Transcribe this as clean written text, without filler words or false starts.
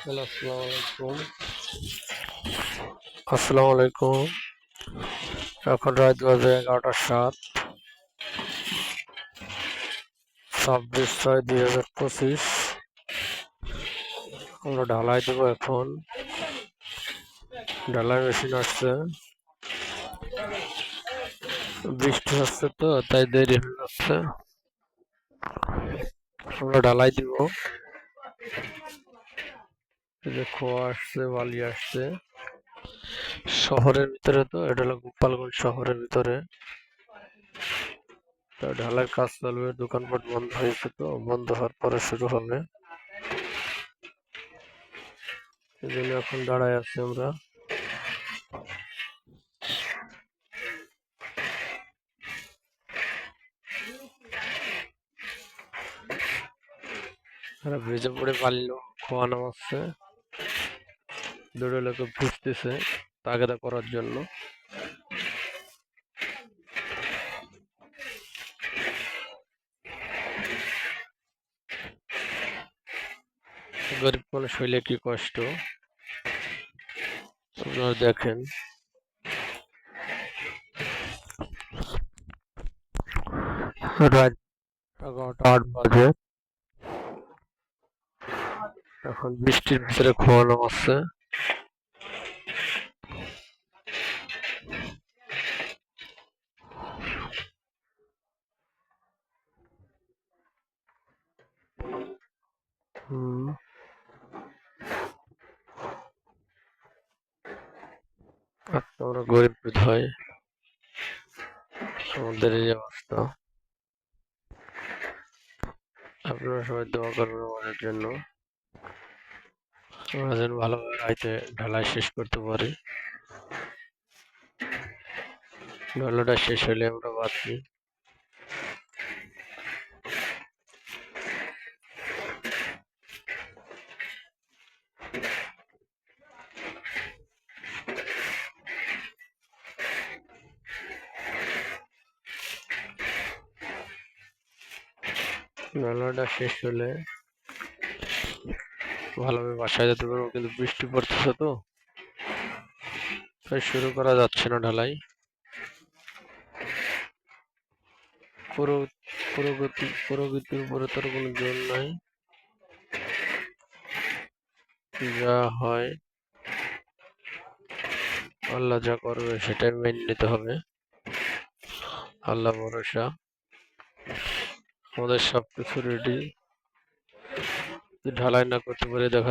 Hello, আসসালামু আলাইকুম। এখন রাত বাজে 11টা 7, 26/6/2025। আমরা ঢালাই দেবো এখন। ঢালাই মেশিন আসছে, বৃষ্টি হচ্ছে তো তাই দেরি হয়ে যাচ্ছে। আমরা ঢালাই দিব। এই যে খোয়া আসছে, বালি আসছে। শহরের ভিতরে তো, এটা হলো গোপালগঞ্জ শহরের ভিতরে। তা ঢালাই কাজ চলবে, দোকানপাট বন্ধ হয়েছে তো, বন্ধ হওয়ার পরে শুরু হবে। এই জন্য এখন দাঁড়ায় আছি আমরা। ব্রিজে পড়ে বালি খোয়া নামাচ্ছে, দুটো লোকে ভিজতেছে তাগেদা করার জন্য। গরিব মানুষ হইলে কি কষ্ট আপনারা দেখেন। রাত 11টা 8 বাজে, এখন বৃষ্টির ভিতরে খোয়া নামাচ্ছে। আমরা গরিব হয়, আমাদের এই অবস্থা। আপনারা সবাই দোয়া করবেন আমাদের জন্য, আমরা যেন ভালোভাবে রাইতে ঢালাই শেষ করতে পারি। ঢালাইটা শেষ হলে আমরা বাঁচি। ঢালাইটা শেষ হলে ভালোভাবে বাসায় যেতে পারবো, কিন্তু বৃষ্টি পড়তেছে তো তাই শুরু করা যাচ্ছে না ঢালাই। প্রগতির উপরে তার কোনো জোর নাই। যা হয় আল্লাহ যা করবে সেটাই মেনে নিতে হবে। আল্লাহ ভরসা, আমাদের সবকিছু রেডি। ঢালাই না করতে পারে দেখা